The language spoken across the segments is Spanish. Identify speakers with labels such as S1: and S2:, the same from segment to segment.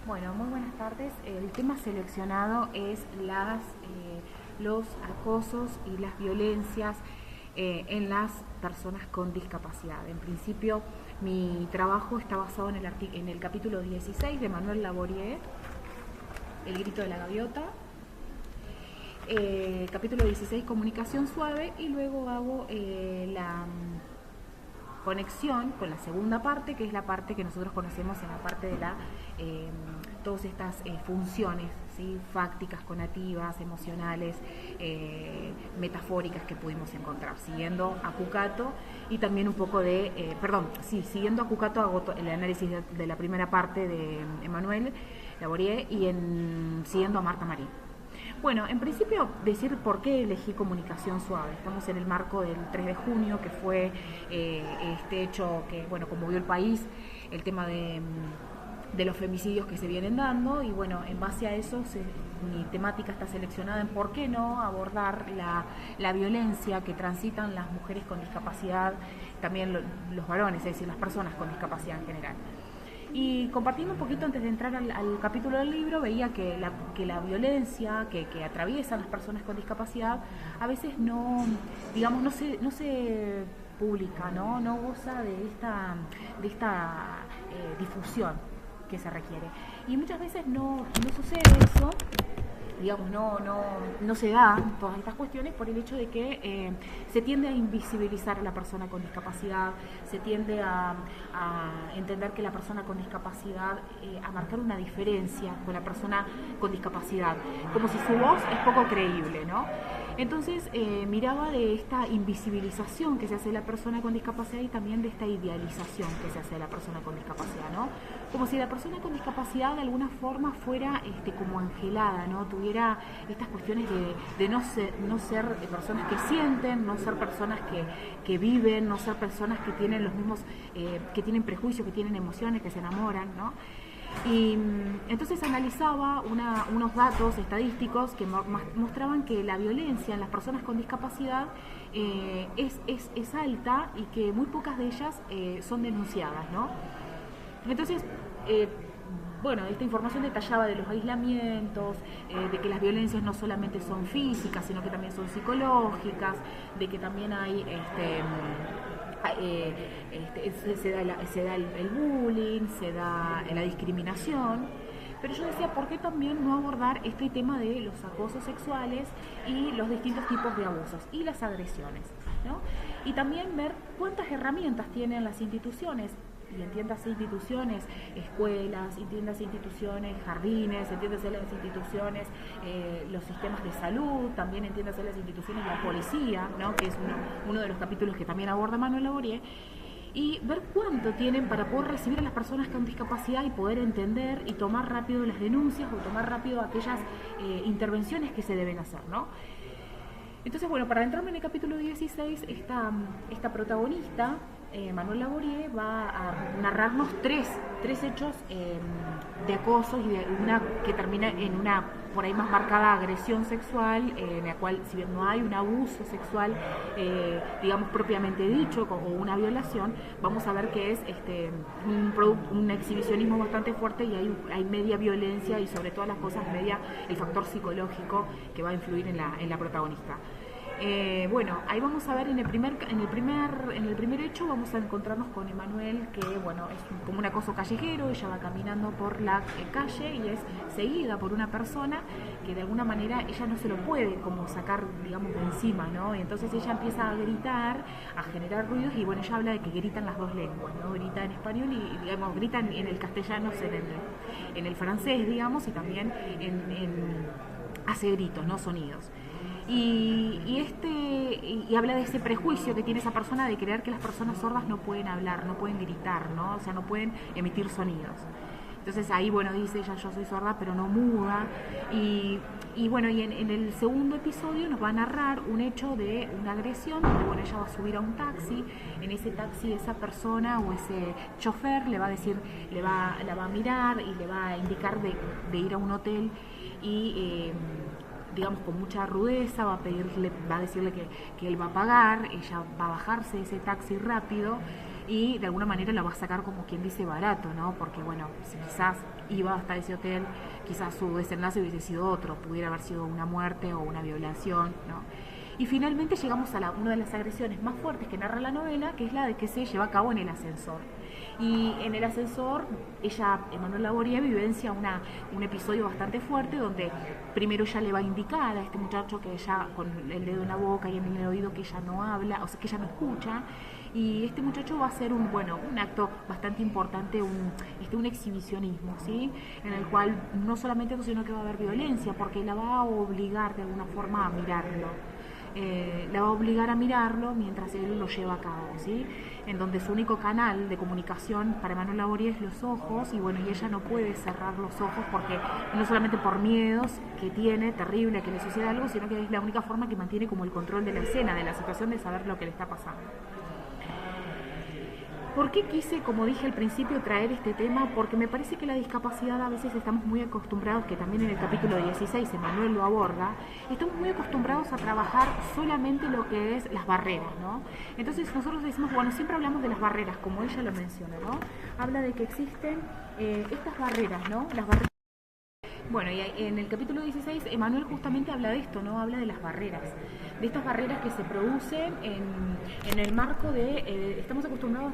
S1: Bueno, muy buenas tardes. El tema seleccionado es los acosos y las violencias en las personas con discapacidad. En principio, mi trabajo está basado en el capítulo 16 de Manuel Laborier, El grito de la gaviota. Capítulo 16, comunicación suave, y luego hago la conexión con la segunda parte, que es la parte que nosotros conocemos en la parte de todas estas funciones, ¿sí? Fácticas, conativas, emocionales, metafóricas que pudimos encontrar, siguiendo a Cucato y también un poco siguiendo a Cucato hago el análisis de la primera parte de Emmanuel Laborier y siguiendo a Marta Marín. Bueno, en principio decir por qué elegí comunicación suave. Estamos en el marco del 3 de junio, que fue este hecho que, bueno, conmovió el país, el tema de los femicidios que se vienen dando, y bueno, en base a eso mi temática está seleccionada en por qué no abordar la violencia que transitan las mujeres con discapacidad, también los varones, es decir, las personas con discapacidad en general. Y compartiendo un poquito antes de entrar al capítulo del libro, veía que la violencia que atraviesan las personas con discapacidad a veces no se publica, no goza de esta difusión que se requiere. Y muchas veces no sucede eso, digamos, no se da todas estas cuestiones por el hecho de que se tiende a invisibilizar a la persona con discapacidad, se tiende a entender que la persona con discapacidad, a marcar una diferencia con la persona con discapacidad, como si su voz es poco creíble, ¿no? Entonces miraba de esta invisibilización que se hace de la persona con discapacidad y también de esta idealización que se hace de la persona con discapacidad, ¿no? Como si la persona con discapacidad de alguna forma fuera como angelada, ¿no? Tuviera estas cuestiones de no ser personas que sienten, no ser personas que viven, no ser personas que tienen los mismos, que tienen prejuicios, que tienen emociones, que se enamoran, ¿no? Y entonces analizaba unos datos estadísticos que mostraban que la violencia en las personas con discapacidad es alta y que muy pocas de ellas son denunciadas, ¿no? Entonces, esta información detallaba de los aislamientos, de que las violencias no solamente son físicas, sino que también son psicológicas, de que también hay se da el bullying, se da la discriminación. Pero yo decía, ¿por qué también no abordar este tema de los acosos sexuales y los distintos tipos de abusos y las agresiones, ¿no? Y también ver cuántas herramientas tienen las instituciones, y entiéndase instituciones, escuelas, entiéndase instituciones, jardines, entiéndase las instituciones, los sistemas de salud, también entiéndase las instituciones de la policía, ¿no? Que es uno de los capítulos que también aborda Manuel Laborier, y ver cuánto tienen para poder recibir a las personas con discapacidad y poder entender y tomar rápido las denuncias o tomar rápido aquellas intervenciones que se deben hacer, ¿no? Entonces, bueno, para entrarme en el capítulo 16, esta protagonista, Manuel Laborier, va a narrarnos tres hechos de acoso y de una que termina en una por ahí más marcada agresión sexual, en la cual, si bien no hay un abuso sexual, digamos propiamente dicho, o una violación, vamos a ver que es un exhibicionismo bastante fuerte, y hay media violencia y sobre todas las cosas media el factor psicológico que va a influir en la protagonista. Ahí vamos a ver en el primer hecho vamos a encontrarnos con Emmanuel, que bueno, es como un acoso callejero. Ella va caminando por la calle y es seguida por una persona que de alguna manera ella no se lo puede como sacar, digamos, de encima, ¿no? Y entonces ella empieza a gritar, a generar ruidos, y bueno, ella habla de que gritan las dos lenguas, ¿no? Grita en español y digamos, gritan en el castellano, en el francés, digamos, y también hace gritos, ¿no? Sonidos. Y habla de ese prejuicio que tiene esa persona de creer que las personas sordas no pueden hablar, no pueden gritar, ¿no? O sea, no pueden emitir sonidos. Entonces ahí, bueno, dice ella, yo soy sorda pero no muda. Y en el segundo episodio nos va a narrar un hecho de una agresión, donde bueno, ella va a subir a un taxi. En ese taxi esa persona o ese chofer le va a decir, la va a mirar y le va a indicar de ir a un hotel, y digamos con mucha rudeza va a decirle que él va a pagar. Ella va a bajarse de ese taxi rápido, y de alguna manera la va a sacar como quien dice barato, ¿no? Porque bueno, si quizás iba hasta ese hotel, quizás su desenlace hubiese sido otro, pudiera haber sido una muerte o una violación, ¿no? Y finalmente llegamos a una de las agresiones más fuertes que narra la novela, que es la de que se lleva a cabo en el ascensor. Y en el ascensor, Emanuel Laborie, vivencia un episodio bastante fuerte donde primero ella le va a indicar a este muchacho que ella, con el dedo en la boca y en el oído, que ella no habla, o sea, que ella no escucha. Y este muchacho va a hacer un acto bastante importante, un exhibicionismo, ¿sí? En el cual no solamente eso, sino que va a haber violencia, porque la va a obligar de alguna forma a mirarlo. La va a obligar a mirarlo mientras él lo lleva a cabo, ¿sí? En donde su único canal de comunicación para Emanuel Laborie es los ojos, y bueno, y ella no puede cerrar los ojos porque no solamente por miedos que tiene, terrible, que le suceda algo, sino que es la única forma que mantiene como el control de la escena, de la situación, de saber lo que le está pasando. ¿Por qué quise, como dije al principio, traer este tema? Porque me parece que la discapacidad a veces estamos muy acostumbrados, que también en el capítulo 16 Emanuel lo aborda, estamos muy acostumbrados a trabajar solamente lo que es las barreras, ¿no? Entonces nosotros decimos, bueno, siempre hablamos de las barreras, como ella lo menciona, ¿no? Habla de que existen estas barreras, ¿no? Las barreras. Bueno, y en el capítulo 16, Emanuel justamente habla de esto, ¿no? Habla de las barreras, de estas barreras que se producen en el marco de, estamos acostumbrados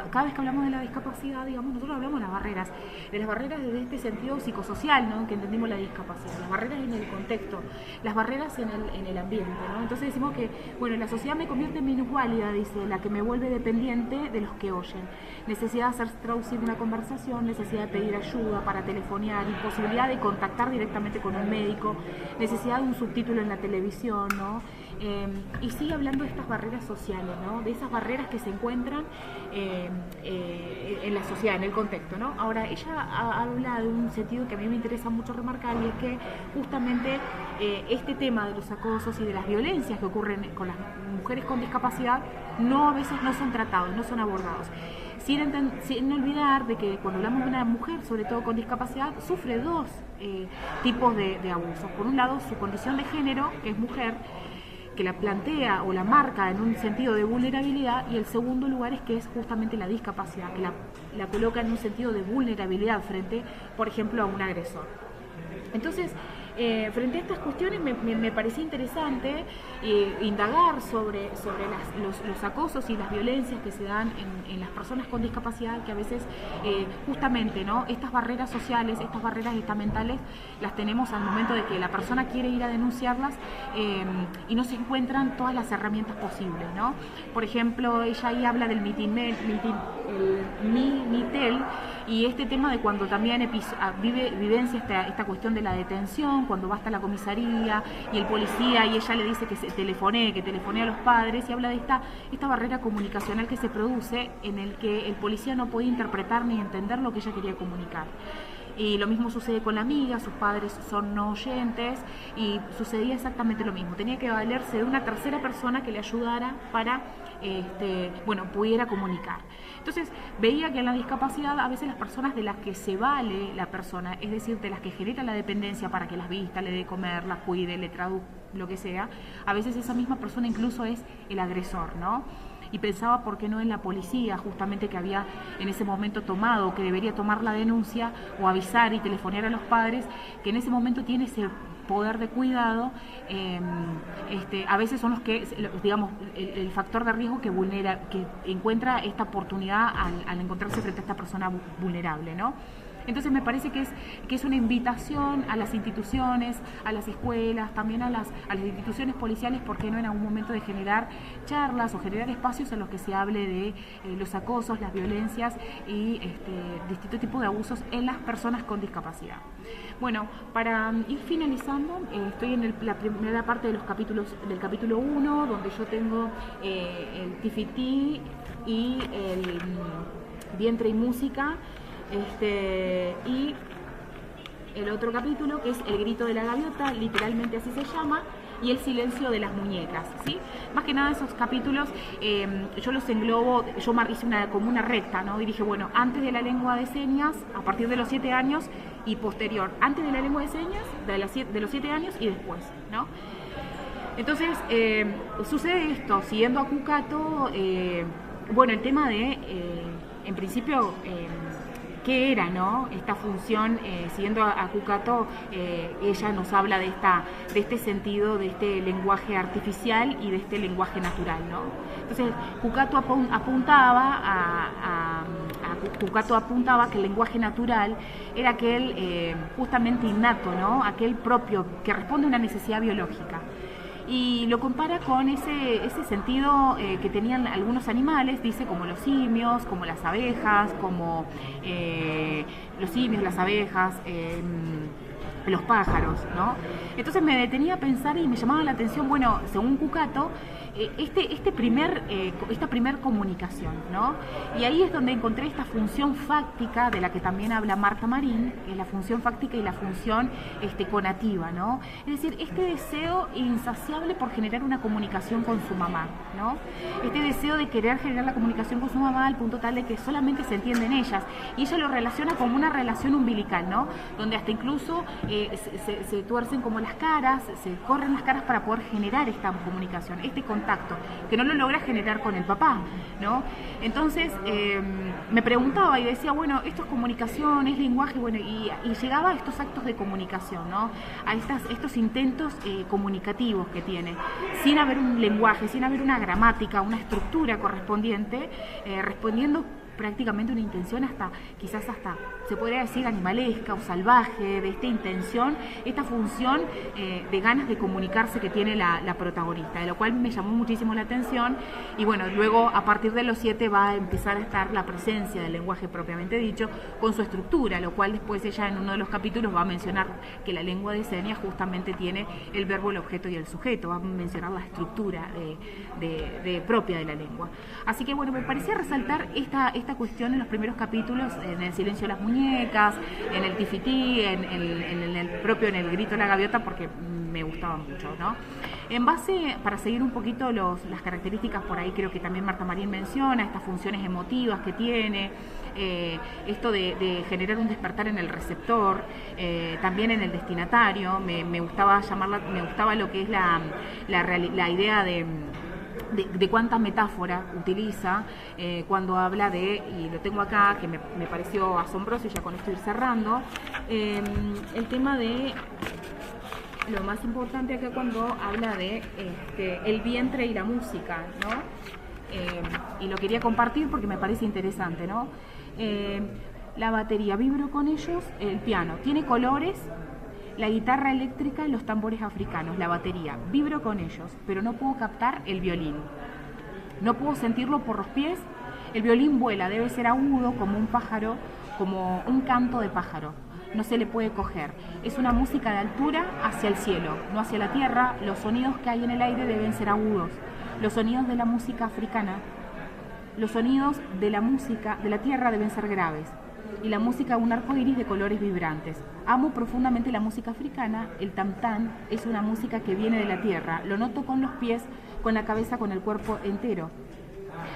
S1: cada vez que hablamos de la discapacidad, digamos, nosotros hablamos de las barreras desde este sentido psicosocial, ¿no? Que entendimos la discapacidad, las barreras en el contexto, las barreras en el ambiente, ¿no? Entonces decimos que, bueno, la sociedad me convierte en minusválida, dice, la que me vuelve dependiente de los que oyen, necesidad de hacer traducir una conversación, necesidad de pedir ayuda para telefonear, imposibilidad de contactar directamente con un médico, necesidad de un subtítulo en la televisión, ¿no? Y sigue hablando de estas barreras sociales, ¿no? De esas barreras que se encuentran en la sociedad, en el contexto, ¿no? Ahora, ella habla de un sentido que a mí me interesa mucho remarcar, y es que justamente este tema de los acosos y de las violencias que ocurren con las mujeres con discapacidad a veces no son tratados, no son abordados. Sin olvidar de que cuando hablamos de una mujer, sobre todo con discapacidad, sufre dos tipos de abusos. Por un lado, su condición de género, que es mujer, que la plantea o la marca en un sentido de vulnerabilidad, y el segundo lugar es que es justamente la discapacidad, que la coloca en un sentido de vulnerabilidad frente, por ejemplo, a un agresor. Entonces, frente a estas cuestiones me parecía interesante indagar sobre los acosos y las violencias que se dan en las personas con discapacidad, que a veces justamente, ¿no? Estas barreras sociales, estas barreras estamentales, las tenemos al momento de que la persona quiere ir a denunciarlas y no se encuentran todas las herramientas posibles, ¿no? Por ejemplo, ella ahí habla del Minitel, y este tema de cuando también vivencia esta cuestión de la detención, cuando va hasta la comisaría y el policía y ella le dice que telefonee a los padres, y habla de esta barrera comunicacional que se produce, en el que el policía no puede interpretar ni entender lo que ella quería comunicar. Y lo mismo sucede con la amiga, sus padres son no oyentes, y sucedía exactamente lo mismo. Tenía que valerse de una tercera persona que le ayudara para, pudiera comunicar. Entonces, veía que en la discapacidad a veces las personas de las que se vale la persona, es decir, de las que genera la dependencia para que las vista, le dé comer, las cuide, le traduzca, lo que sea, a veces esa misma persona incluso es el agresor, ¿no? Y pensaba por qué no en la policía, justamente, que había en ese momento tomado, que debería tomar la denuncia o avisar y telefonear a los padres, que en ese momento tiene ese poder de cuidado, a veces son los que, digamos, el factor de riesgo que encuentra esta oportunidad al encontrarse frente a esta persona vulnerable, ¿no? Entonces me parece que es una invitación a las instituciones, a las escuelas, también a las instituciones policiales, ¿por qué no en algún momento de generar charlas o generar espacios en los que se hable de los acosos, las violencias y distintos tipos de abusos en las personas con discapacidad? Bueno, para ir finalizando, estoy en la primera parte de los capítulos, del capítulo 1, donde yo tengo el Tifití y el Vientre y Música, y el otro capítulo, que es El grito de la gaviota, literalmente así se llama, y El silencio de las muñecas, ¿sí? Más que nada esos capítulos yo los englobo, yo hice como una recta, ¿no? Y dije, bueno, antes de la lengua de señas, a partir de los 7 años, y posterior, antes de la lengua de señas, de los 7 años y después, ¿no? Entonces, sucede esto, siguiendo a Cucato, Bueno, el tema de, en principio, qué era, ¿no? Esta función, siguiendo a Cucato, ella nos habla de este sentido, de este lenguaje artificial y de este lenguaje natural, ¿no? Entonces, Cucato apuntaba que el lenguaje natural era aquel justamente innato, ¿no? Aquel propio, que responde a una necesidad biológica. Y lo compara con ese sentido que tenían algunos animales, dice, como los simios, como las abejas, como los simios, las abejas, los pájaros, ¿no? Entonces me detenía a pensar y me llamaba la atención, bueno, según Cucato, esta primer comunicación, ¿no? Y ahí es donde encontré esta función fáctica de la que también habla Marta Marín, que es la función fáctica y la función conativa, ¿no? Es decir, este deseo insaciable por generar una comunicación con su mamá, ¿no? Este deseo de querer generar la comunicación con su mamá al punto tal de que solamente se entienden ellas, y ella lo relaciona como una relación umbilical, ¿no? Donde hasta incluso se tuercen como las caras, se corren las caras para poder generar esta comunicación, este contacto, que no lo logra generar con el papá, ¿no? Entonces me preguntaba y decía, bueno, esto es comunicación, es lenguaje, bueno, y llegaba a estos actos de comunicación, ¿no? A estos intentos comunicativos que tiene, sin haber un lenguaje, sin haber una gramática, una estructura correspondiente, respondiendo prácticamente una intención quizás hasta, se podría decir, animalesca o salvaje, de esta intención, esta función de ganas de comunicarse que tiene la protagonista, de lo cual me llamó muchísimo la atención. Y bueno, luego a partir de los 7 va a empezar a estar la presencia del lenguaje propiamente dicho, con su estructura, lo cual después ella en uno de los capítulos va a mencionar que la lengua de señas justamente tiene el verbo, el objeto y el sujeto, va a mencionar la estructura propia de la lengua. Así que bueno, me parecía resaltar esta cuestión en los primeros capítulos, en El silencio de las muñecas, en el tifití, en el grito de la gaviota, porque me gustaba mucho, ¿no? En base, para seguir un poquito las características, por ahí creo que también Marta Marín menciona estas funciones emotivas que tiene, esto de generar un despertar en el receptor, también en el destinatario. Me gustaba lo que es la idea de cuánta metáfora utiliza cuando habla y lo tengo acá, que me pareció asombroso, y ya con esto ir cerrando, el tema de lo más importante acá cuando habla de el vientre y la música, ¿no? Y lo quería compartir porque me parece interesante, ¿no? La batería, vibro con ellos, el piano, tiene colores, la guitarra eléctrica y los tambores africanos, la batería, vibro con ellos, pero no puedo captar el violín. No puedo sentirlo por los pies, el violín vuela, debe ser agudo como un pájaro, como un canto de pájaro. No se le puede coger. Es una música de altura hacia el cielo, no hacia la tierra. Los sonidos que hay en el aire deben ser agudos. Los sonidos de la música africana, los sonidos de la música de la tierra deben ser graves. Y la música un arco iris de colores vibrantes. Amo profundamente la música africana. El tam-tam es una música que viene de la tierra. Lo noto con los pies, con la cabeza, con el cuerpo entero.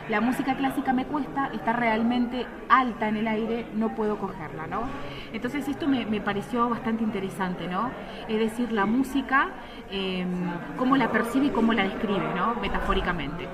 S1: La música clásica me cuesta, está realmente alta en el aire, no puedo cogerla, ¿no? Entonces esto me pareció bastante interesante, ¿no? Es decir, la música, cómo la percibe y cómo la describe, ¿no? Metafóricamente.